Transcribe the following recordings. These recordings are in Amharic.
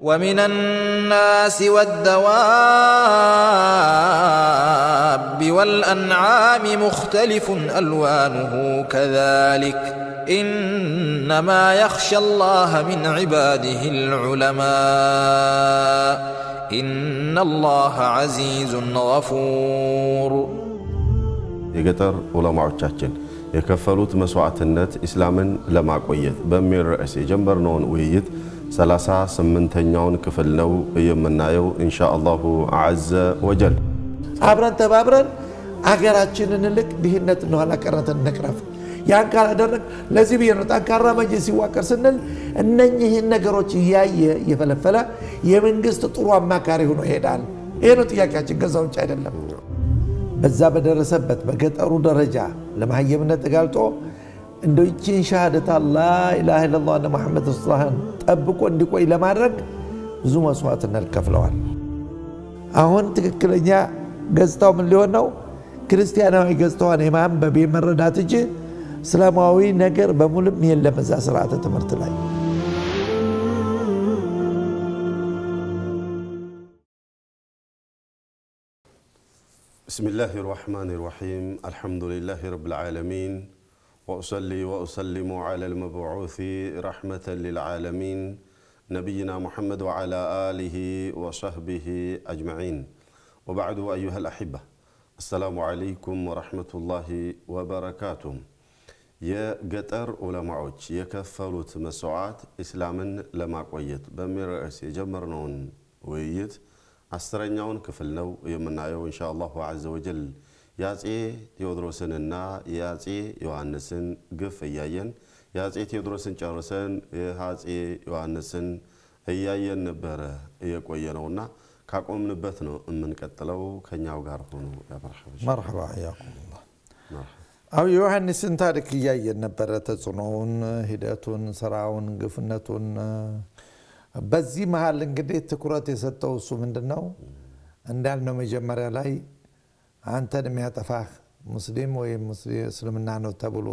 ومن الناس والدواب والأنعام مختلف ألوانه كذلك إنما يخشى الله من عباده العلماء إن الله عزيز غفور የገጠር ዑለማዎቻችን የከፈሉት መስዋዕትነት እስላምን ለማቆየት በሚል ርዕስ የጀመርነውን ውይይት 38ኛውን ክፍል ነው የምናየው ኢንሻአላሁ ዐዘ ወጀል አብረን ተባብረን አገራችንን ልክ ድህነት ነው አላቀረተን ነቅረፍ ያን ካላደረግ ለዚህ ቢሆን ጠንካራ መጅሊስ ይዋቀር ስንል እነኚህን ነገሮች ያየ የፈለፈለ የመንግስት ጥሩ አማካሪ ሆኖ ይሄዳል ይሄ ነው ጥያቄያችን ገዛው እንጂ አይደለም በዛ በደረሰበት በገጠሩ ደረጃ ለማህየምነት ተጋልጦ እንደው ይችን ሻሃደት ላ ኢላሃ ኢላላህ ወአንነ ሙሐመድ ረሱሉላህ ጠብቆ እንዲቆይ ለማድረግ ብዙ መስዋዕትነት ከፍለዋል አሁን ትክክለኛ ገጽታው ምን ሊሆን ነው ክርስቲያናዊ ገጽታውን የማንበብ የመረዳት እንጂ እስላማዊ ነገር በሙሉም የለም እዛ ስርዓተ ትምህርት ላይ بسم الله الرحمن الرحيم الحمد لله رب العالمين وأصلي وأسلم على المبعوث رحمة للعالمين نبينا محمد وعلى آله وصحبه أجمعين وبعد أيها الأحبة السلام عليكم ورحمة الله وبركاته يا قطر علماء يكفلوا مسعات إسلاما لما قويت بمر يجمرنون ويت አስረኛውን ክፍል ነው የምናየው ኢንሻአላሁ ዐዘ ወጀል ያጼ ቴዎድሮስንና ያጼ ዮሐንስን ግፍ ያያየን ያጼ ቴዎድሮስን ጨርሰን ያጼ ዮሐንስን ያያየን ነበር የቆየነውና ካቆምንበት ነው እንቀጥለው ከኛው ጋር ሆኖ ያበረሐሽ መርሐባ ያቁሙላህ አው ዮሐንስን ታሪክ ያያየን ነበር ተጽኖውን ሂደቱን ስራውን ግፍነቱን በዚህ መሃል እንግዲህ ትኩረት የሰጠው እሱ ምንድነው እንዳልነው መጀመሪያ ላይ አንተን የሚያጠፋህ ሙስሊም ወይ እስልምና ነው ተብሎ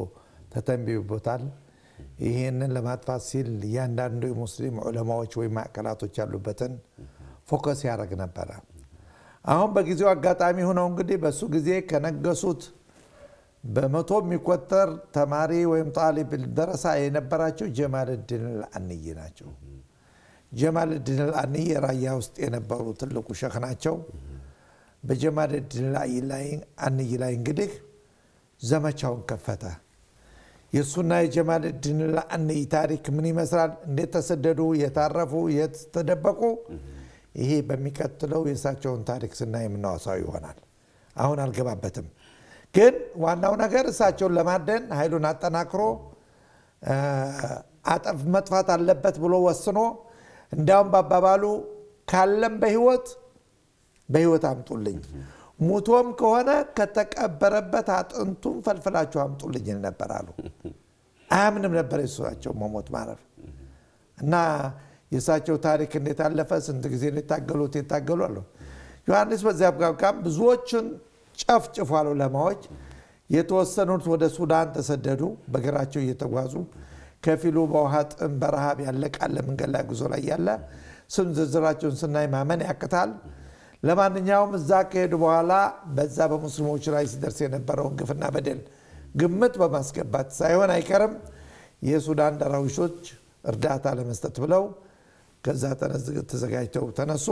ተተንብዮበታል ይሄንን ለማጥፋት ሲል ያንዳንዱ ሙስሊም ዑለማዎች ወይ ማዕከላቶች ያሉበትን ፎከስ ያደርግ ነበር አሁን በጊዜው አጋጣሚ ሆነው እንግዲህ በሱ ጊዜ ከነገሱት በመቶ የሚቆጠር ተማሪ ወይም ጣሊብ ደረሳ የነበራቸው ጀማልዲን አልአንይ ናቸው ጀማልዲን አልአንይ ራያ ውስጥ የነበሩ ትልቁ ሸኽ ናቸው በጀማልዲን አልአንይ ላይ እንግዲህ ዘመቻውን ከፈተ የሱና የጀማልዲን አልአንይ ታሪክ ምን ይመስላል እንዴት ተሰደዱ የታረፉ የተደበቁ ይሄ በሚከተለው የሳቸውን ታሪክ ስናይ ምናወሳው ይሆናል አሁን አልገባበትም ግን ዋናው ነገር እሳቸውን ለማደን ኃይሉን አጠናክሮ አጠፍ መጥፋት አለበት ብሎ ወስኖ እንዳውም ባባባሉ ካለም በህይወት አምጡልኝ ሙቶም ከሆነ ከተቀበረበት አጥንቱን ፈልፈላችሁ አምጡልኝ ነበራሉ አምንም ነበር እሳቸው መሞት ማረፍ እና የሳቸው ታሪክ እንዴት አለፈ ስንት ጊዜ የታገሉ አሉ ዮሐንስ በዚያ ጋር ብዙዎችን ጨፍጭፏል ለማዎች የተወሰኑት ወደ ሱዳን ተሰደዱ በግራቸው እየተጓዙ ከፊሉ በውሃ ጥም በረሃብ ያለቃለ መንገድ ላይ ጉዞ ላይ ያለ ስም ዝርዝራቸውን ስናይ ማመን ያቅታል ለማንኛውም እዛ ከሄዱ በኋላ በዛ በሙስሊሞች ላይ ሲደርስ የነበረውን ግፍና በደል ግምት በማስገባት ሳይሆን አይከርም የሱዳን ደራዊሾች እርዳታ ለመስጠት ብለው ከዛ ተዘጋጅተው ተነሱ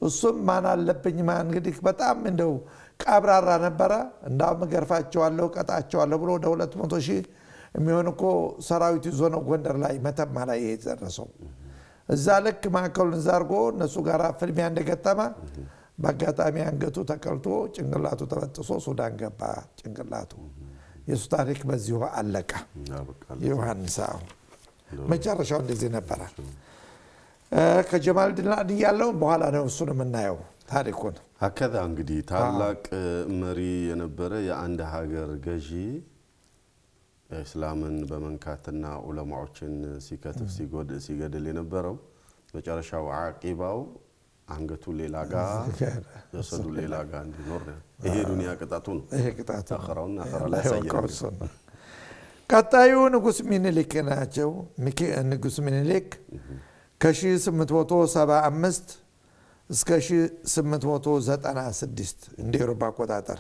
እሱም ማን አለብኝ ማን እንግዲህ በጣም እንደው ቀብራራ ነበረ እንዳውም ገርፋቸዋለሁ ቀጣቸዋለሁ ብሎ ወደ 200,000 የሚሆን እኮ ሰራዊት ይዞ ነው ጎንደር ላይ መተማ ላይ የደረሰው እዛ ልክ ማከሉን ዛርጎ እነሱ ጋር ፍልሚያ እንደገጠመ በአጋጣሚ አንገቱ ተቀልቶ ጭንቅላቱ ተበጥሶ ሱዳን ገባ ጭንቅላቱ የሱ ታሪክ በዚሁ አለቀ ዮሐንስ መጨረሻው እንደዚህ ነበር ከጀማልዲን አልአንይ ያለው በኋላ ነው እሱን የምናየው ታሪኩን አከዛ እንግዲህ ታላቅ መሪ የነበረ የአንድ ሀገር ገዢ እስላምን በመንካትና ዑለማዎችን ሲከትፍ ሲገድል የነበረው መጨረሻው አቂባው አንገቱ ሌላ ጋር የሰዱ ሌላ ጋር እንዲኖር ይሄ ዱንያ ቅጣቱ ነው ይሄ ቅጣቱ አኸራውና አኸራ ላይ ሳይየው ቀጣዩ ንጉስ ሚኒሊክ ናቸው ንጉስ ሚኒሊክ ከ1875 እስከ 1896 እንደ አውሮፓ አቆጣጠር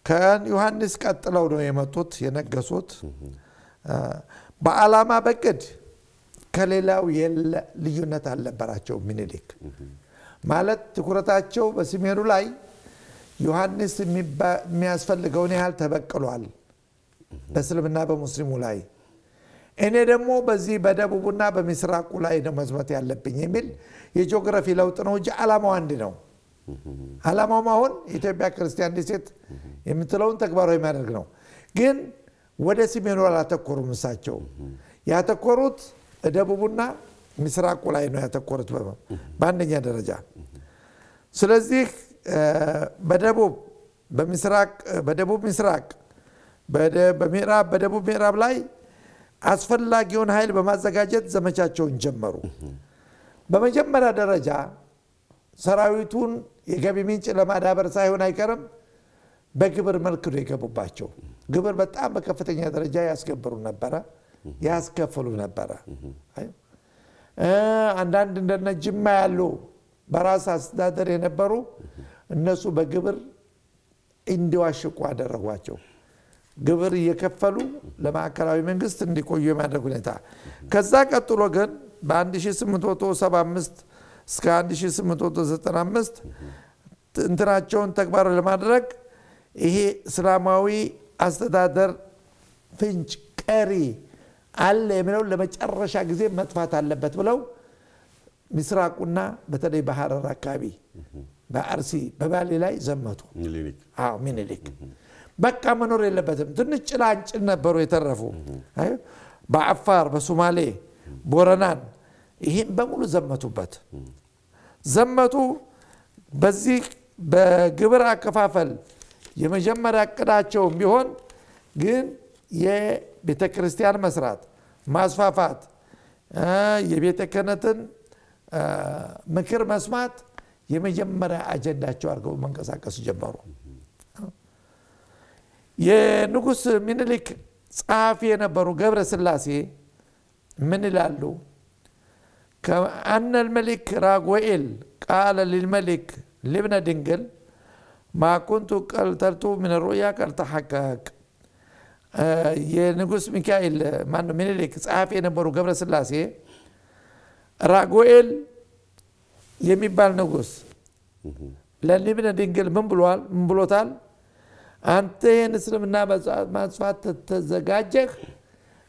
ከዮሐንስ ቀጥለው ነው የመጡት የነገሱት በዓላማ በቅድ ከሌላው ልዩነት አልነበራቸው ምኒልክ ማለት ትኩረታቸው በሰሜኑ ላይ ዮሐንስ የሚያስፈልገውን ያህል ተበቅሏል በእስልምና በሙስሊሙ ላይ እኔ ደግሞ በዚህ በደቡብና በምስራቁ ላይ ነው መዝመት ያለብኝ የሚል የጂኦግራፊ ለውጥ ነው እንጂ ዓላማው አንድ ነው ዓላማው አሁን ኢትዮጵያ ክርስቲያን ዲሴት የምትለውን ተግባራዊ ማድረግ ነው ግን ወደ ሰሜኑ አላተኮሩም እሳቸው ያተኮሩት ደቡብና ምስራቁ ላይ ነው ያተኮሩት በአንደኛ ደረጃ ስለዚህ በደቡብ ምስራቅ በደቡብ ምዕራብ ላይ አስፈላጊውን ኃይል በማዘጋጀት ዘመቻቸውን ጀመሩ በመጀመሪያ ደረጃ ሰራዊቱን የገቢ ምንጭ ለማዳበር ሳይሆን አይቀርም በግብር መልክ ነው የገቡባቸው ግብር በጣም በከፍተኛ ደረጃ ያስከፍሉ ነበር አንዳንድ እንደነጅማ ያሉ በራስ አስተዳደር የነበሩ እነሱ በግብር እንዲዋሽቁ አደረጓቸው ግብር እየከፈሉ ለማዕከላዊ መንግስት እንዲቆዩ የማድረግ ሁኔታ ከዛ ቀጥሎ ግን በ1875 እስከ 1895 እንትናቸውን ተግባር ለማድረግ ይሄ እስላማዊ አስተዳደር ፍንጭ ቀሪ አለ የሚለው ለመጨረሻ ጊዜ መጥፋት አለበት ብለው ምስራቁና በተለይ በሐረር አካባቢ በአርሲ በባሌ ላይ ዘመቱ ምኒልክ በቃ መኖር የለበትም ትንሽ ጭላንጭል ነበሩ የተረፉ በአፋር በሶማሌ ቦረናን ይሄን በሙሉ ዘመቱ በዚህ በግብር አከፋፈል የመጀመሪያ ዕቅዳቸው ቢሆን ግን የቤተክርስቲያን መስራት ማስፋፋት የቤተ ክህነትን ምክር መስማት የመጀመሪያ አጀንዳቸው አድርገው መንቀሳቀስ ጀመሩ የንጉስ ምኒልክ ጸሐፊ የነበሩ ገብረ ስላሴ ምን ይላሉ كأن الملك راغوئيل قال للملك لابن دنجل ما كنت قلت من الرؤيا قد تحقق የንጉስ ሚካኤል ማን ምኒልክ ጸሐፊ የነበሩ ገብረ ስላሴ ራጎኤል የሚባል ንጉስ ለሊብነ ድንግል ምን ብሎታል አንተ የእስልምና ማስፋት ተዘጋጀህ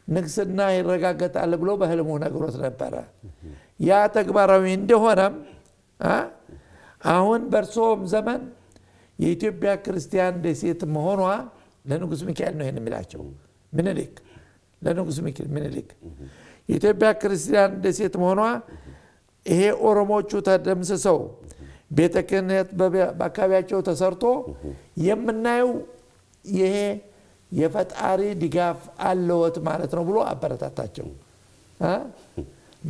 ንግስና ይረጋገጣል ብሎ በህልሙ ነግሮት ነበር ያ ተግባራዊ እንደሆነም አሁን በርሶም ዘመን የኢትዮጵያ ክርስቲያን ደሴት መሆኗ ለንጉስ ሚካኤል ነው የሚላቸው ምኒልክ ለንጉስ ሚካኤል ምኒልክ የኢትዮጵያ ክርስቲያን ደሴት መሆኗ ይሄ ኦሮሞቹ ተደምስሰው ቤተ ክህነት በአካባቢያቸው ተሰርቶ የምናየው ይሄ የፈጣሪ ድጋፍ አለወት ማለት ነው ብሎ አበረታታቸው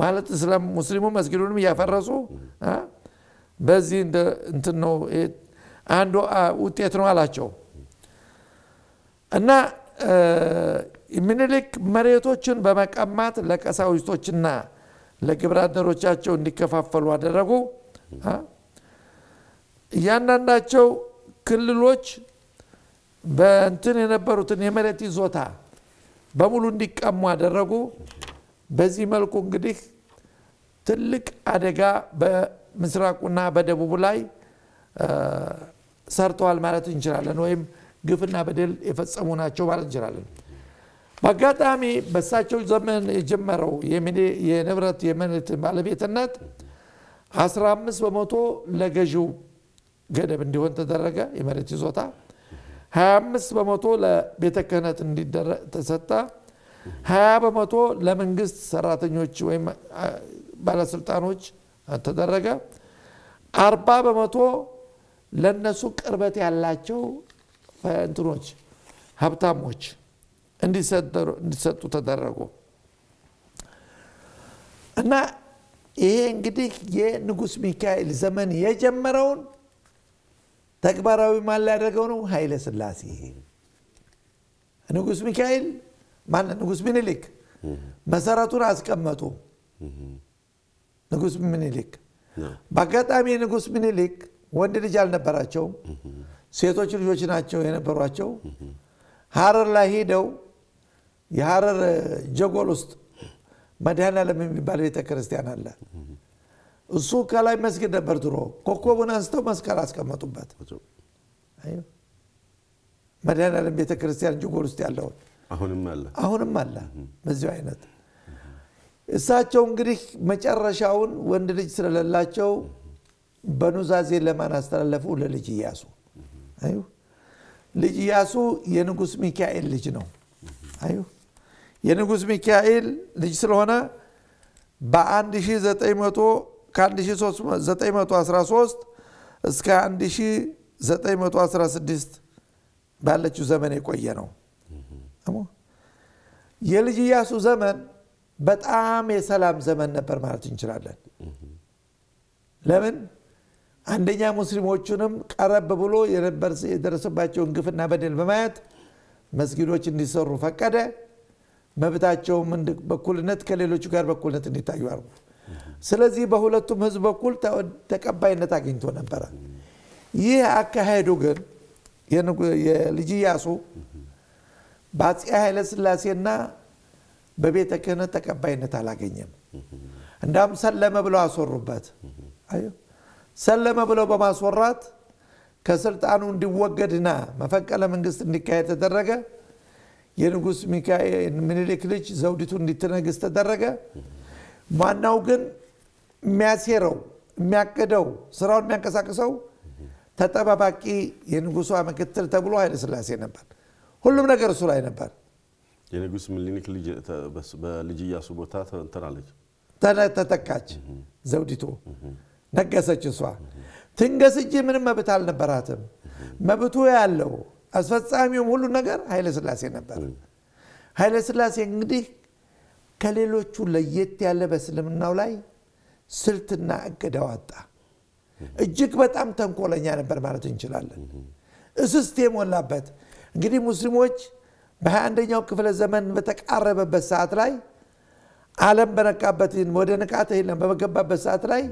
ማለት እስላም ሙስሊሙ መስጊዱንም ያፈረሱ በዚህ እንትን ነው አንዱ ውጤት ነው አላቸው እና ምኒልክ መሬቶችን በመቀማት ለቀሳውስቶችና ለግብራደሮቻቸው እንዲከፋፈሉ አደረጉ ያንዳንዳቸው ክልሎች በእንትን የነበሩትን የመሬት ይዞታ በሙሉ እንዲቀሙ አደረጉ በዚህ መልኩ እንግዲህ ትልቅ አደጋ በምስራቁና በደቡብ ላይ ሰርተዋል ማለት እንችላለን ወይም ግፍና በደል የፈጸሙ ናቸው ማለት እንችላለን በአጋጣሚ በሳቸው ዘመን የጀመረው የንብረት የመሬት ባለቤትነት 15% ለገዢው ገደብ እንዲሆን ተደረገ የመሬት ይዞታ 25% ለቤተ ክህነት እንዲደረግ ተሰጣ 20% ለመንግስት ሰራተኞች ወይም ባለስልጣኖች ተደረገ 40% ለነሱ ቅርበት ያላቸው እንትኖች ሀብታሞች እንዲሰጡ ተደረጉ እና ይሄ እንግዲህ የንጉስ ሚካኤል ዘመን የጀመረውን ተግባራዊ ማን ያደረገው ነው ኃይለ ሥላሴ ንጉስ ሚካኤል ማን ንጉስ ምኒልክ መሰረቱን አስቀመጡ ንጉስ ምኒልክ በአጋጣሚ ንጉስ ምኒልክ ወንድ ልጅ አልነበራቸው ሴቶች ልጆች ናቸው የነበሯቸው ሐረር ላይ ሄደው የሐረር ጀጎል ውስጥ መድኃኔዓለም የሚባል ቤተክርስቲያን አለ እሱ ከላይ መስጊድ ነበር ድሮ ኮከቡን አንስተው መስቀል አስቀመጡበት አዩ መድኃኔዓለም ቤተክርስቲያን ጀጎል ውስጥ ያለው አሁንም አለ በዚህ አይነት እሳቸው እንግዲህ መጨረሻውን ወንድ ልጅ ስለሌላቸው በኑዛዜ ለማን አስተላለፉ ለልጅ ኢያሱ አዩ ልጅ ኢያሱ የንጉስ ሚካኤል ልጅ ነው አዩ የንጉስ ሚካኤል ልጅ ስለሆነ በ1913 እስከ 1916 ባለችው ዘመን የቆየ ነው የልጅ ኢያሱ ዘመን በጣም የሰላም ዘመን ነበር ማለት እንችላለን ለምን አንደኛ ሙስሊሞቹንም ቀረብ ብሎ የደረሰባቸውን ግፍና በደል በማየት መስጊዶች እንዲሰሩ ፈቀደ መብታቸውም በኩልነት ከሌሎቹ ጋር በኩልነት እንዲታዩ አርጉ ስለዚህ በሁለቱም ህዝብ በኩል ተቀባይነት አግኝቶ ነበር ይህ አካሄዱ ግን የልጅ ኢያሱ በአፄ ኃይለ ሥላሴና በቤተ ክህነት ተቀባይነት አላገኘም እንዳም ሰለመ ብለው አስወሩበት አዩ ሰለመ ብለው በማስወራት ከስልጣኑ እንዲወገድና መፈንቅለ መንግስት እንዲካሄድ ተደረገ የንጉስ ሚካኤል ምኒልክ ልጅ ዘውዲቱ እንድትነግስ ተደረገ ማናው ግን የሚያሴረው የሚያቀደው ስራውን የሚያንቀሳቅሰው ተጠባባቂ የንጉሱ ምክትል ተብሎ ኃይለ ሥላሴ ነበር ሁሉም ነገር እሱ ላይ ነበር የንጉስ ምኒልክ ልጅ በልጅ ኢያሱ ቦታ ተተካች ዘውዲቱ ነገሰች እሷ ትንገስጂ ምንም መብት አልነበራትም መብቱ ያለው አስፈጻሚው ሁሉ ነገር ኃይለ ሥላሴ ነበር ኃይለ ሥላሴ እንግዲህ ከሌሎቹ ለየት ያለ በእስልምናው ላይ ስልትና እቅድ አወጣ እጅግ በጣም ተንኮለኛ ነበር ማለት እንችላለን እስስት የሞላበት እንግዲህ ሙስሊሞች በ21ኛው ክፍለ ዘመን በተቃረበበት ሰዓት ላይ ዓለም በነቃበት ወደ ንቃተ ህሊና በመገባበት ሰዓት ላይ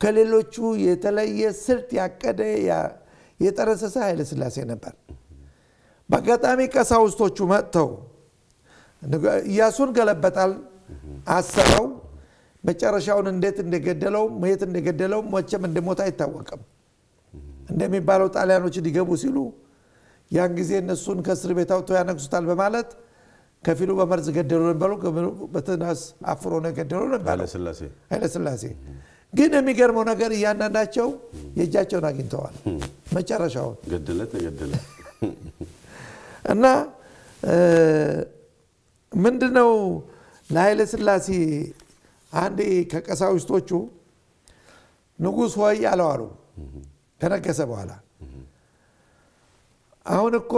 ከሌሎቹ የተለየ ስልት ያቀደ የጠረሰሰ ኃይለ ሥላሴ ነበር በአጋጣሚ ቀሳውስቶቹ መጥተው ኢያሱን ገለበጣል አሰረው መጨረሻውን እንዴት እንደገደለው መየት እንደገደለው መቼም እንደሞታ አይታወቅም እንደሚባለው ጣሊያኖች ሊገቡ ሲሉ ያን ጊዜ እነሱን ከእስር ቤት አውጥተው ያነግሱታል በማለት ከፊሉ በመርዝ ገደሉ ነበር በትናስ አፍሮ ነው ገደሉ ነበር ኃይለ ሥላሴ ግን የሚገርመው ነገር ያንዳንዳቸው የእጃቸውን አግኝተዋል መጨረሻው ገደለ እና ምንድነው ለኃይለ ሥላሴ አንዴ ከቀሳውስቶቹ ንጉስ ሆይ አለዋሉ ከነገሰ በኋላ አሁን እኮ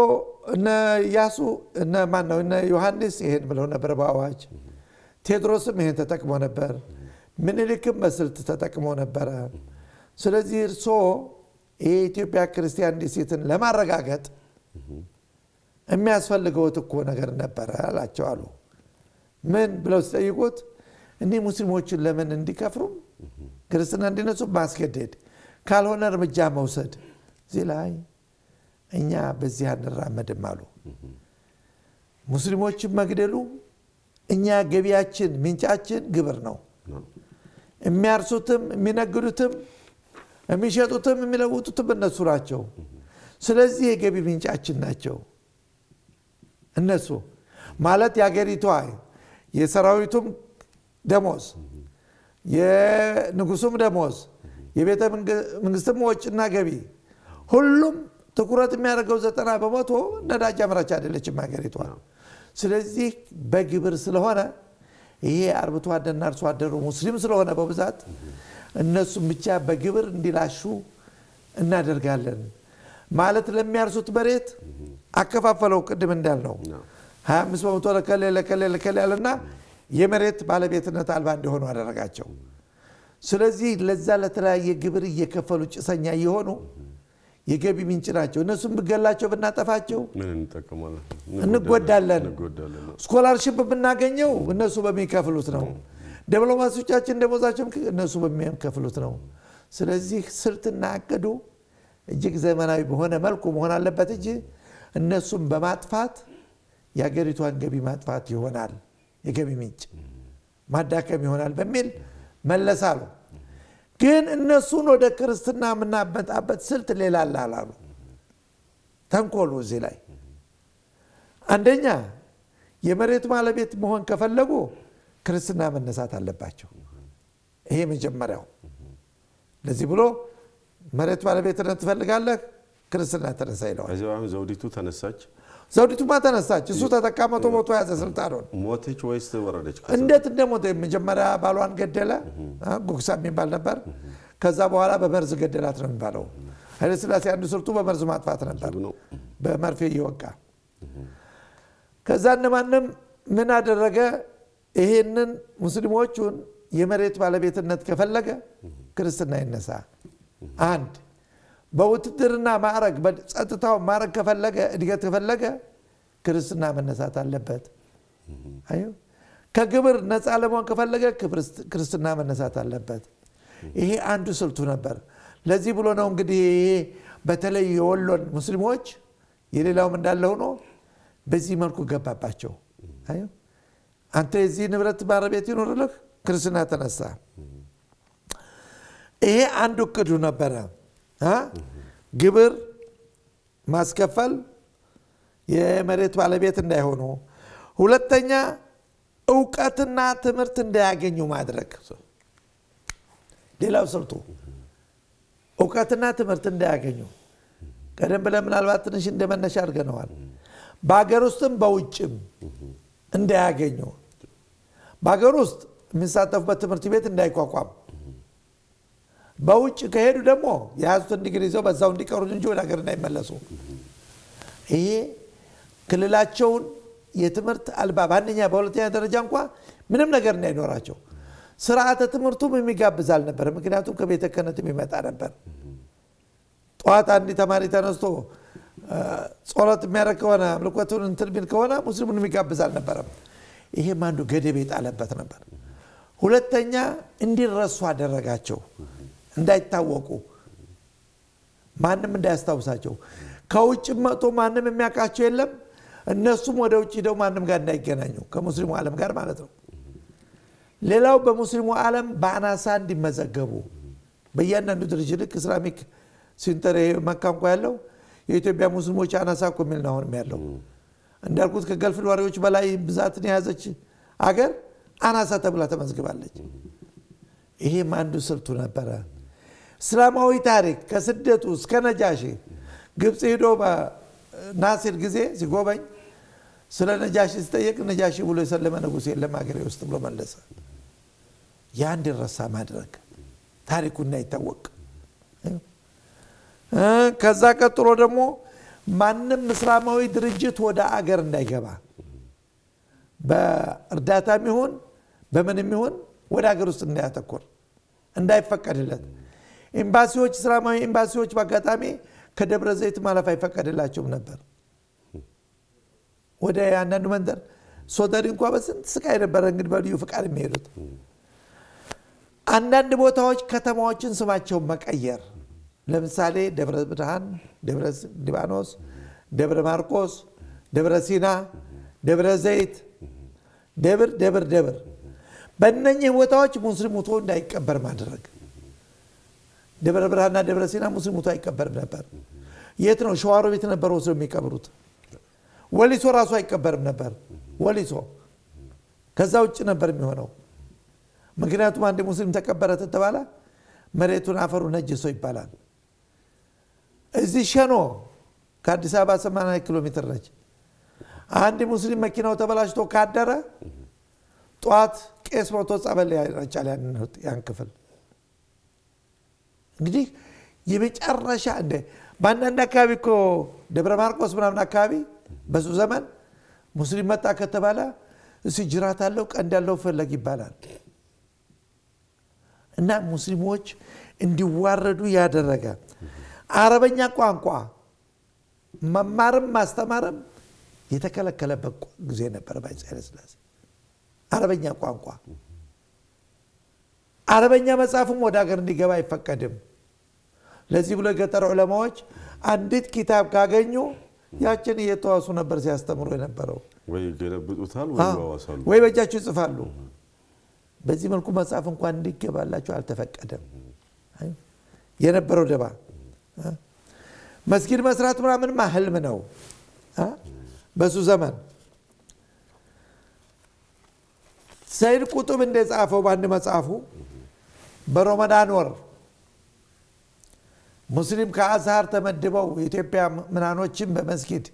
እነ ኢያሱ እነ ማን ነው እነ ዮሐንስ ይሄን ብለው ነበር በአዋጅ ቴዎድሮስም ይሄን ተጠቅሞ ነበር ምኒልክም በስልት ተጠቅሞ ነበር ስለዚህ እርሶ የኢትዮጵያ ክርስቲያን ዲሲትን ለማረጋገጥ የሚያስፈልገው እኮ ነገር ነበር አላቸው አሉ ምን ብለው ሲጠይቁት እኔ ሙስሊሞችን ለምን እንዲከፍሩ ክርስትና እንዲነሱ ማስገደድ ካልሆነ እርምጃ መውሰድ ዚላይ እኛ በዚህ አንራመድም አሉ ሙስሊሞችን መግደሉ እኛ ገቢያችን ምንጫችን ግብር ነው የሚያርሱትም የሚነግዱትም የሚሸጡትም የሚለውጡትም እነሱ ናቸው ስለዚህ የገቢ ምንጫችን ናቸው እነሱ ማለት ያገሪቷ የሰራዊቱም ደሞዝ የንጉሱም ደሞዝ የቤተ መንግስትም ወጭና ገቢ ሁሉም ትኩረት የሚያደርገው 90% ነዳጅ አምራች አይደለችም ሀገሪቷ ስለዚህ በግብር ስለሆነ ይሄ አርብቶ አደርና አርሶ አደሩ ሙስሊም ስለሆነ በብዛት እነሱም ብቻ በግብር እንዲላሹ እናደርጋለን ማለት ለሚያርሱት መሬት አከፋፈለው ቅድም እንዳልነው 25% ለከለ ያለና የመሬት ባለቤትነት አልባ እንደሆኑ አደረጋቸው ስለዚህ ለዛ ለተለያየ ግብር እየከፈሉ ጭሰኛ የሆኑ የገቢ ምንጭ ናቸው እነሱም ብገላቸው ብናጠፋቸው ምን እንጠቀማለን እንጎዳለን ስኮላርሺፕ ብናገኘው እነሱ በሚከፍሉት ነው ዲፕሎማቶቻችን ደሞዛቸው እነሱ በሚከፍሉት ነው ስለዚህ ስልትና አቀዱ እጅግ ዘመናዊ በሆነ መልኩ መሆን አለበት እንጂ እነሱም በማጥፋት ያገሪቷን ገቢ ማጥፋት ይሆናል የገቢ ምንጭ ማዳከም ይሆናል በሚል መለሳሉ ግን እነሱን ወደ ክርስትና ምናበጣበት ስልት ሌላ አላሉ ተንኮሉ እዚህ ላይ አንደኛ የመሬት ባለቤት መሆን ከፈለጉ ክርስትና መነሳት አለባቸው ይሄ መጀመሪያው ለዚህ ብሎ መሬት ባለቤትነት ትፈልጋለህ ክርስትና ተነሳ ይላል አዚያም ዘውዲቱ ተነሳች ዘውዲቱማ ተነሳች እሱ ተጠቃመቶ ሞቶ ያዘ ስልጣኑን ሞተች ወይስ ወረደች እንዴት እንደሞተ መጀመሪያ ባሏን ገደለ ጉግሳ የሚባል ነበር ከዛ በኋላ በመርዝ ገደላት ነው የሚባለው ኃይለ ሥላሴ አንዱ ስልቱ በመርዝ ማጥፋት ነበር በመርፌ ይወጋ ከዛ እንደማንም ምን አደረገ ይሄንን ሙስሊሞቹን የመሬት ባለቤትነት ከፈለገ ክርስትና ይነሳ አንድ በውትድርና ማዕረግ በጸጥታው ማዕረግ ከፈለገ እድገት ከፈለገ ክርስትና መነሳት አለበት አዩ ከግብር ነፃ ለመሆን ከፈለገ ክርስትና መነሳት አለበት ይሄ አንዱ ስልቱ ነበር ለዚህ ብሎ ነው እንግዲህ በተለይ የወሎን ሙስሊሞች የሌላውም እንዳለ ሆኖ በዚህ መልኩ ገባባቸው አዩ አንተ እዚህ ንብረት ባለቤት ይኖርልህ ክርስትና ተነሳ ይሄ አንዱ ቅዱ ነበር ግብር ማስከፈል የመሬት ባለቤት እንዳይሆኑ ሁለተኛ ዕውቀትና ትምህርት እንዳያገኙ ማድረግ ሌላው ስልቱ ዕውቀትና ትምህርት እንዳያገኙ ቀደም ብለን ምናልባት ትንሽ እንደመነሻ አድርገናል በአገር ውስጥም በውጭም እንዳያገኙ በአገር ውስጥ የሚሳተፉበት ትምህርት ቤት እንዳይቋቋም በውጭ ከሄዱ ደግሞ ያዙትን ዲግሪ ይዘው በዛው እንዲቀሩ እንጂ ወደ ሀገር እንዳይመለሱ ይሄ ክልላቸውን የትምህርት አልባ ባንኛ በሁለተኛ ደረጃ እንኳን ምንም ነገር እንዳይኖራቸው ስርዓተ ትምህርቱም የሚጋብዝ አልነበር ምክንያቱም ከቤተ ክህነት የሚመጣ ነበር ጧት አንድ ተማሪ ተነስቶ ጾለት የሚያደርግ ከሆነ አምልኮቱን እንትን ቢል ከሆነ ሙስሊሙን የሚጋብዝ አልነበረም ይሄም አንዱ ገደብ የጣለበት ነበር ሁለተኛ እንዲረሱ አደረጋቸው እንዳይታወቁ ማንንም እንዳያስታውሳቸው ከውጭ መጥቶ ማንንም የሚያውቃቸው የለም እነሱም ወደ ውጭ ሄደው ማንንም ጋር እንዳይገናኙ ከሙስሊሙ ዓለም ጋር ማለት ነው ሌላው በሙስሊሙ ዓለም በአናሳ እንዲመዘገቡ በእያንዳንዱ ድርጅት ልክ እስላሚክ ሴንተር መካ እንኳን ያለው የኢትዮጵያ ሙስሊሞች አናሳ እኮ የሚል ነው አሁንም ያለው እንዳልኩት ከገልፍ ነዋሪዎች በላይ ብዛትን የያዘች አገር አናሳ ተብላ ተመዝግባለች ይሄም አንዱ ስልቱ ነበረ እስላማዊ ታሪክ ከስደቱ እስከ ነጃሺ ግብጽ ሄዶ በናሲር ጊዜ ሲጎበኝ ስለ ነጃሺ ሲጠየቅ ነጃሺ ብሎ የሰለመ ንጉስ የለም አገሬ ውስጥ ብሎ መለሰ ያን እንዲረሳ ማድረግ ታሪኩ እንዳይታወቅ ከዛ ቀጥሎ ደግሞ ማንንም እስላማዊ ድርጅት ወደ አገር እንዳይገባ በእርዳታም ይሁን በምንም ይሁን ወደ አገር ውስጥ እንዳያተኩር እንዳይፈቀድለት ኤምባሲዎች እስላማዊ ኤምባሲዎች በአጋጣሚ ከደብረ ዘይት ማለፍ አይፈቀድላቸውም ነበር ወደ አንዳንድ መንደር ሶደሪ እንኳን በስንት ስቃይ ነበር እንግዲህ በልዩ ፍቃድ የሚሄዱት አንዳንድ ቦታዎች ከተማዎችን ስማቸው መቀየር ለምሳሌ ደብረ ብርሃን ደብረ ሊባኖስ ደብረ ማርቆስ ደብረ ሲና ደብረ ዘይት ደብር በእነኚህ ቦታዎች ሙስሊሙ ተው እንዳይቀበር ማድረግ ደብረ ብርሃንና ደብረ ሲና ሙስሊሙ ተው አይቀበርም ነበር የት ነው ሸዋሮ ቤት ነበር ወስደው የሚቀብሩት ወሊሶ ራሱ አይቀበርም ነበር ወሊሶ ከዛ ውጭ ነበር የሚሆነው ምክንያቱም አንድ ሙስሊም ተቀበረ ተባለ መሬቱን አፈሩ ነጅሶ ይባላል እዚህ ሸኖ ከአዲስ አበባ 80 ኪሎ ሜትር ነች አንድ ሙስሊም መኪናው ተበላሽቶ ካደረ ጧት ቄስ ሞቶ ጸበል ያጫል ያን ክፍል እንግዲህ የመጨረሻ እንደ ባንዳንድ አካባቢ እኮ ደብረ ማርቆስ ምናምን አካባቢ በሱ ዘመን ሙስሊም መጣ ከተባለ እሱ ጅራት አለው ቀንድ ያለው ፈለግ ይባላል እና ሙስሊሞች እንዲዋረዱ ያደረገ አረበኛ ቋንቋ መማርም ማስተማርም የተከለከለበት ጊዜ ነበር በአፄ ኃይለ ሥላሴ አረበኛ ቋንቋ አረበኛ መጻፍም ወደ ሀገር እንዲገባ አይፈቀድም ለዚህ ብሎ የገጠር ዑለማዎች አንዲት ኪታብ ካገኙ ያችን እየተዋሱ ነበር ሲያስተምሩ የነበረው ወይ ገለብጡታል ወይ ያዋሳሉ ወይ በእጃቸው ይጽፋሉ በዚህ መልኩ መጻፍ እንኳን እንዲገባላቸው አልተፈቀደም የነበረው ደባ መስጊድ መስራት ምናምን ህልም ነው በሱ ዘመን ሰይድ ቁጥብ እንደጻፈው ባንድ መጽሐፉ በረመዳን ወር ሙስሊም ከአዝሃር ተመድበው የኢትዮጵያ ምናኖችን በመስጊድ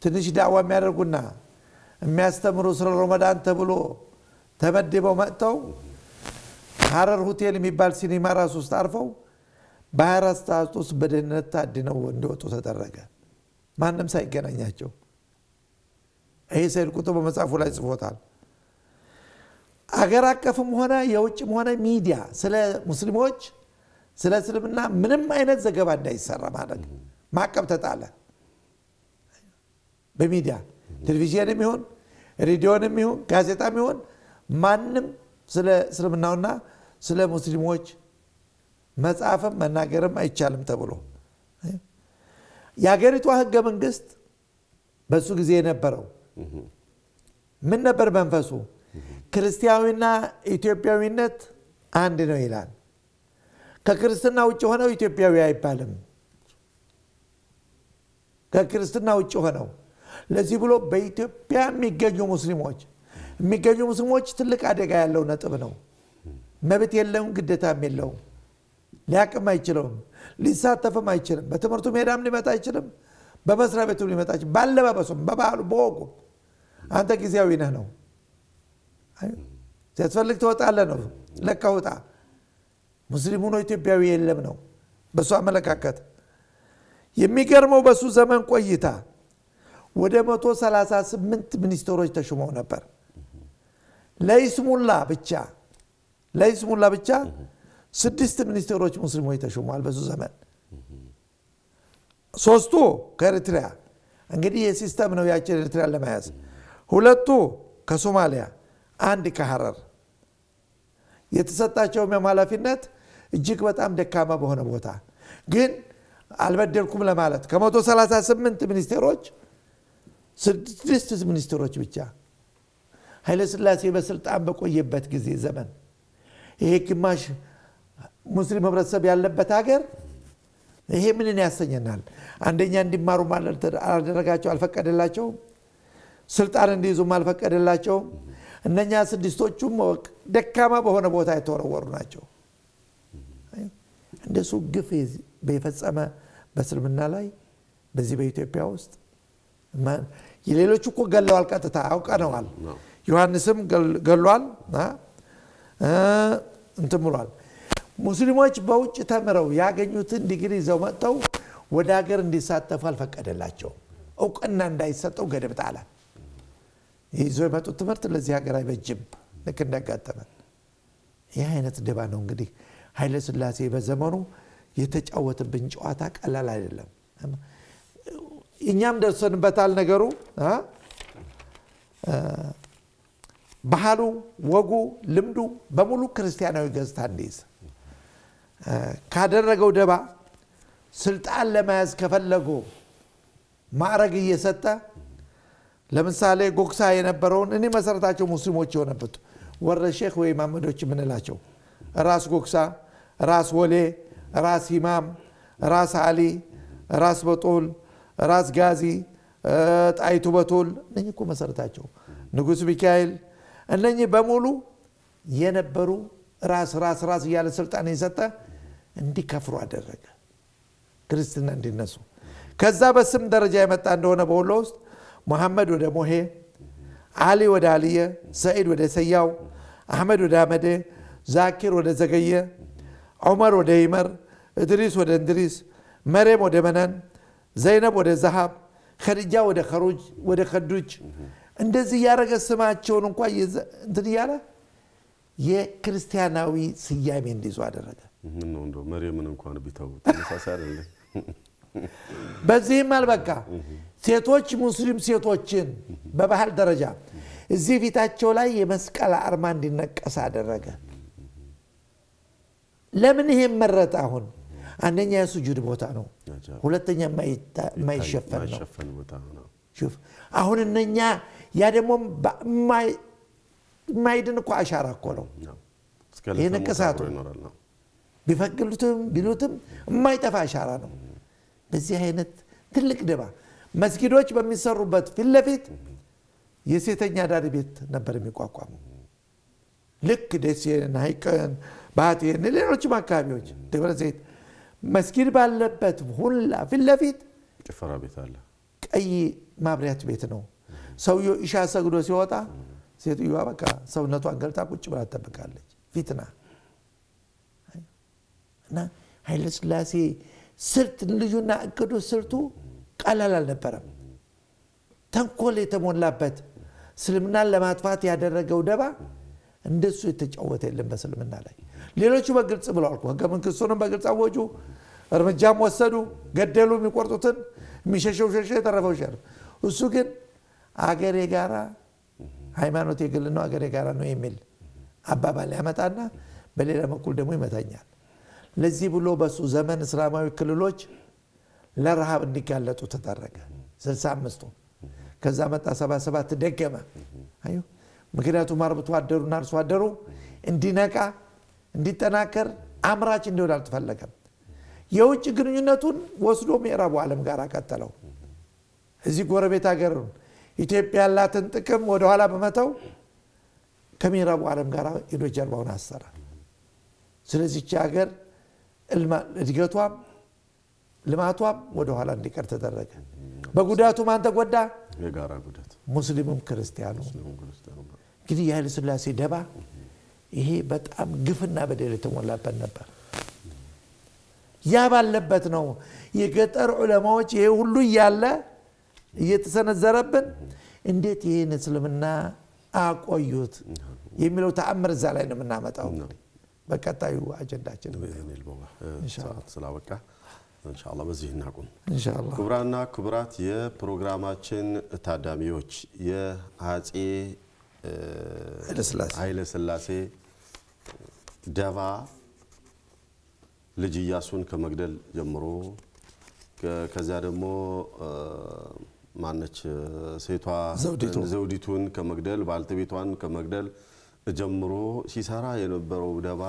ትንሽ ዳዋ የሚያደርጉና የሚያስተምሩ ስለ ረመዳን ተብሎ ተመድበው መጥተው ሐረር ሆቴል የሚባል ሲኒማ ራስ ውስጥ አርፈው በ24 ሰዓት ውስጥ በደህንነት ታድነው እንዲወጡ ተደረገ ማንም ሳይገናኛቸው ይሄ ሰይድ ቁጥብ በመጽሐፉ ላይ ጽፎታል አገር አቀፍም ሆነ የውጭም ሆነ ሚዲያ ስለ ሙስሊሞች ስለ እስልምና ምንም አይነት ዘገባ እንዳይሰራ ማለት ማቀብ ተጣለ በሚዲያ ቴሌቪዥንም ይሁን ሬዲዮንም ይሁን ጋዜጣም ይሁን ማንም ስለ እስልምናውና ስለ ሙስሊሞች መጻፍም መናገርም አይቻልም ተብሎ ያገሪቷ ህገ መንግስት በሱ ጊዜ የነበረው ምን ነበር መንፈሱ ክርስቲያዊና ኢትዮጵያዊነት አንድ ነው ይላል ከክርስትና ውጭ ሆነው ኢትዮጵያዊ አይባልም ከክርስትና ውጭ ሆነው ለዚህ ብሎ በኢትዮጵያ የሚገኙ ሙስሊሞች ትልቅ አደጋ ያለው ነጥብ ነው መብት የለውም ግዴታም የለውም ሊያቅም አይችልም ሊሳተፍም አይችልም በትምህርቱ ሜዳም ሊመጣ አይችልም በመስሪያ ቤቱ ሊመጣ አይችልም ባለባበሱም በባህሉ በወጉ አንተ ጊዜያዊ ነህ ነው ሲያስፈልግ ትወጣለህ ነው ለካውጣ ሙስሊሙ ነው ኢትዮጵያዊ የለም ነው በሱ አመለካከት የሚገርመው በሱ ዘመን ቆይታ ወደ 138 ሚኒስትሮች ተሾመው ነበር ለይስሙላ ብቻ 6 ሚኒስትሮች ሙስሊሞች ተሾመዋል በሱ ዘመን 3ቱ ከኤርትራ እንግዲህ የሲስተም ነው ያችን ኤርትራ ለማያዝ 2ቱ ከሶማሊያ 1 ከሐረር የተሰጣቸው የማላፊነት እጅግ በጣም ደካማ በሆነ ቦታ ግን አልበደልኩም ለማለት ከ138 ሚኒስትሮች 6 ሚኒስትሮች ብቻ ኃይለ ሥላሴ በስልጣን በቆየበት ጊዜ ዘመን ይሄ ግማሽ ሙስሊም ህብረተሰብ ያለበት ሀገር ይሄ ምንን ያሰኘናል አንደኛ እንዲማሩ ማለት አደረጋቸው አልፈቀደላቸው ስልጣን እንዲይዙ አልፈቀደላቸው እነኛ 6ቶቹም ደካማ በሆነ ቦታ የተወረወሩ ናቸው እንደሱ ግፍ በፈጸመ በእስልምና ላይ በዚህ በኢትዮጵያ ውስጥ የሌሎቹ እኮ ገለዋል ቀጥታ አውቀነዋል ዮሐንስም ገሏል እንትምሯል ሙስሊሞች በውጭ ተምረው ያገኙትን ዲግሪ ይዘው መጥተው ወደ ሀገር እንዲሳተፉ አልፈቀደላቸው እውቅና እንዳይሰጠው ገደብ ጣለ ይዘው የመጡት ትምህርት ለዚህ ሀገር አይበጅም ልክ እንዳጋጠመ ይህ አይነት ደባ ነው እንግዲህ ኃይለ ሥላሴ በዘመኑ የተጫወተብን ጨዋታ ቀላል አይደለም እኛም ደርሰንበታል ነገሩ ባህሉ ወጉ ልምዱ በሙሉ ክርስቲያናዊ ገጽታ እንዲይዝ ካደረገው ደባ ስልጣን ለመያዝ ከፈለጉ ማዕረግ እየሰጠ ለምሳሌ ጎክሳ የነበረውን እኔ መሰረታቸው ሙስሊሞች የሆነበት ወረ ሼክ ወይ ማመዶች ምንላቸው ራስ ጎክሳ ራስ ወሌ ራስ ኢማም ራስ አሊ ራስ በጦል ራስ ጋዚ ጣይቱ በጦል እነኚህ እኮ መሰረታቸው ንጉስ ሚካኤል እነኚህ በሙሉ የነበሩ ራስ ያለ ስልጣን የሰጠ እንዲከፍሩ አደረገ ክርስትና እንዲነሱ ከዛ በስም ደረጃ የመጣ እንደሆነ በወሎ ውስጥ መሐመድ ወደ ሞሄ አሊ ወደ አልየ ሰዒድ ወደ ሰያው አህመድ ወደ አመደ ዛኪር ወደ ዘገየ ዑመር ወደ ይመር እድሪስ ወደ እንድሪስ መርየም ወደ መነን ዘይነብ ወደ ዘሃብ ኸዲጃ ወደ ኸሩጅ ወደ ኸዱጅ እንደዚህ ያረገ ስማቸውን እንኳን እንትን ያለ የክርስቲያናዊ ስያሜ እንዲይዙ አደረገ ምን ነው እንደው መርየምን እንኳን ቢተው ተመሳሳይ አይደለም በዚህም አልበቃ ሴቶች ሙስሊም ሴቶችን በባህል ደረጃ እዚህ ፊታቸው ላይ የመስቀል አርማ እንዲነቀስ አደረገ ለምን ይሄ መረጣ አሁን አንደኛ የሱጁድ ቦታ ነው ሁለተኛ ማይሸፈን ነው شوف አሁን እነኛ ያ ደግሞ ማይድን እኮ አሻራ እኮ ነው የነቀሳቱ ቢፈቅሉትም ቢሉትም ማይጠፋ አሻራ ነው በዚህ አይነት ትልቅ ደባ መስጊዶች በሚሰሩበት ፊትለፊት የሴተኛ ዳሪ ቤት ነበር የሚቋቋመው ልክ ደሴን ሃይቀን ባቴን ሌሎችም አካባቢዎች ደብረ ዘይት መስጊድ ባለበት ሁላ ፊትለፊት ጭፈራ ቤት አለ ቀይ ማብሪያት ቤት ነው ሰውየው ኢሻ ሰግዶ ሲወጣ ሴትዮዋ በቃ ሰውነቷን ገልጣ ቁጭ ብላ ተጠብቃለች ፊትና እና ኃይለ ሥላሴ ስልት ልዩና እቅዱ ስልቱ ቀላል አልነበረም ተንኮል የተሞላበት እስልምናን ለማጥፋት ያደረገው ደባ እንደሱ የተጫወተ የለም በእስልምና ላይ ሌሎቹ በግልጽ ብለዋል ህገ መንግስቱንም በግልጽ አወጁ እርምጃም ወሰዱ ገደሉ የሚቆርጡትን የሚሸሸው ሸሸ የተረፈው ሸር እሱ ግን አገሬ ጋራ ሃይማኖት የግል ነው አገሬ ጋራ ነው የሚል አባባል ያመጣና በሌላ በኩል ደግሞ ይመታኛል ለዚህ ብሎ በሱ ዘመን እስላማዊ ክልሎች ለረሃብ እንዲጋለጡ ተደረገ 65 ከዛ መጣ 77 ደገመ አዩ ምክንያቱም አርብቶ አደሩና አርሶ አደሩ እንዲነቃ እንዲጠናከር አምራች እንዲሆን አልተፈለገም የውጭ ግንኙነቱን ወስዶ ምዕራቡ ዓለም ጋር አቀጠለው እዚህ ጎረቤት ሀገር ኢትዮጵያ ያላትን ጥቅም ወደ ኋላ በመተው ከምዕራቡ ዓለም ጋር ሄዶ ጀርባውን አሰራ ስለዚህ ሀገር እድገቷም ልማቷም ወደ ኋላ እንዲቀር ተደረገ በጉዳቱ ማን ተጎዳ የጋራ ጉዳት ሙስሊሙም ክርስቲያኑ እንግዲህ የኃይለ ሥላሴ ደባ ይሄ በጣም ግፍና በደል የተሞላበት ነበር ያ ባለበት ነው የገጠር ዑለማዎች ይሄ ሁሉ ያለ እየተሰነዘረብን እንዴት ይሄን እስልምና አቆዩት የሚለው ተአምር እዛ ላይ ነው የምናመጣው በቀጣዩ አጀንዳችን ኢንሻአላህ ስላበቃ ኢንሻአላህ በዚህ እናቁም ኢንሻአላህ ክብራና ክብራት የፕሮግራማችን ታዳሚዎች የአጼ ኃይለ ሥላሴ ደባ ልጅ ኢያሱን ከመግደል ጀምሮ ከዛ ደግሞ ማነች ሴቷ ዘውዲቱን ከመግደል ባልተቤቷን ከመግደል ጀምሮ ሲሰራ የነበረው ደባ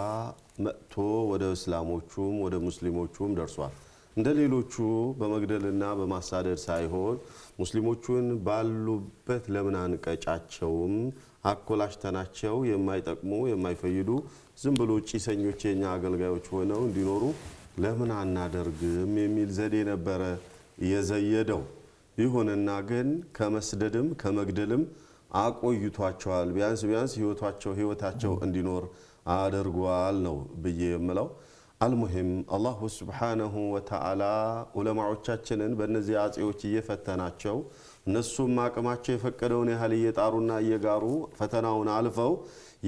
መጥቶ ወደ እስላሞቹም ወደ ሙስሊሞቹም ደርሷል እንደሌሎቹ በመግደልና በማሳደድ ሳይሆን ሙስሊሞቹን ባሉበት ለምን አንቀጫቸውም አኮላሽተናቸው የማይጠቅሙ የማይፈይዱ ዝም ብሎ ጪሰኞች የኛ አገልጋዮች ሆነው እንዲኖሩ ለምን አናደርግም የሚል ዘዴ ነበር የዘየደው ይሁንና ግን ከመስደድም ከመግደልም አቆይቷቸዋል ቢያንስ ህይወታቸው እንዲኖር አድርጓል ነው ብዬ የምለው المهم الله سبحانه وتعالى ዑለማዎቻችንን በእነዚህ አጼዎች እየፈተናቸው እነሱም አቅማቸው የፈቀደውን ያህል እየጣሩና እየጋሩ ፈተናውን አልፈው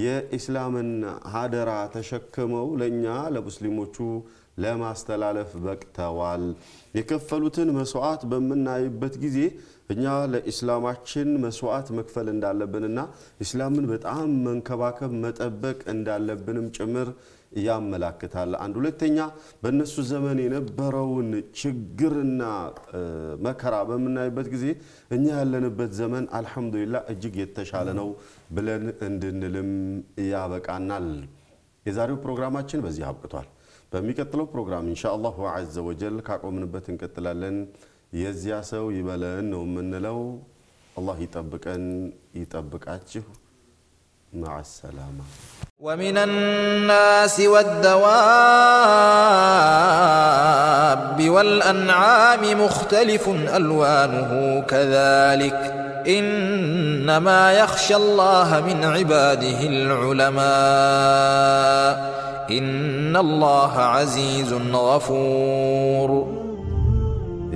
የኢስላምን ሀደራ ተሸክመው ለኛ ለሙስሊሞቹ ለማስተላለፍ በቅተዋል የከፈሉትን መስዋዕት በመናይበት ጊዜ እኛ ለኢስላማችን መስዋዕት መክፈል እንዳለብንና ኢስላምን በጣም መንከባከብ መጠበቅ እንዳለብንም ጭምር ያመላክታል አንድ ሁለተኛ በእነሱ ዘመን የነበረውን ችግርና መከራ በመናይበት ጊዜ እኛ ያለንበት ዘመን አልহামዱሊላህ እጅግ የተሻለ ነው ብለን እንድንልም ያበቃናል የዛሬው ፕሮግራማችን በዚህ አብቅቷል በሚቀጥለው ፕሮግራም ኢንሻአላህ ወዐዘ ወጀል ካቆምንበት እንቀጥላለን የዚያ ሰው ይበለን ነው ምንለው አላህ ይጠብቀን ይጠብቃችሁ مع السلامه ومن الناس والدواب والأنعام مختلف ألوانه كذلك إنما يخشى الله من عباده العلماء إن الله عزيز غفور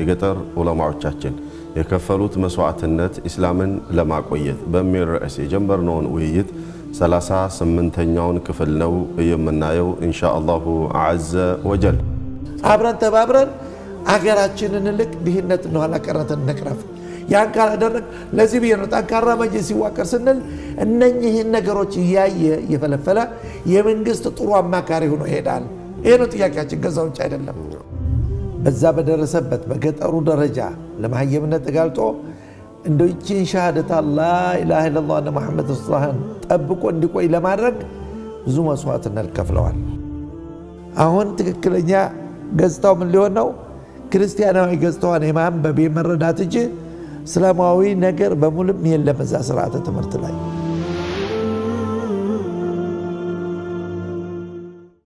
የገጠር ዑለማዎቻችን የከፈሉት መስዋዕትነት እስላምን ለማቆየት በሚል ርዕስ የጀመርነውን ውይይት 38ኛውን ክፍል ነው የምናየው ኢንሻአላሁ ዐዘ ወጀል አብረን ተባብረን አገራችንን ልክ ድህነት ነው አላቀረተን ነቅረፍ ያን ካላደረግ ለዚህ ቢሆን ጠንካራ መጅሊስ ሲዋቀር ስንል እነኚህን ነገሮች ያየ የፈለፈለ የመንግስት ጥሩ አማካሪ ሆኖ ይሄዳል ይሄ ነው ጥያቄያችን ገዛው እንጂ አይደለም በዛ በደረሰበት በገጠሩ ደረጃ ለማህየምነት ተጋልጦ እንደው ይችን ሻሃደት لا اله الا الله محمد رسول الله ጠብቆ እንዲቆይ ለማድረግ ብዙ መስዋዕትነት ከፍለዋል አሁን ትክክለኛ ገጽታው ምን ሊሆን ነው ክርስቲያናዊ ገጽታውን የማንበብ የመረዳት እንጂ እስላማዊ ነገር በሙሉም የለም እዛ ስርዓተ ትምህርት ላይ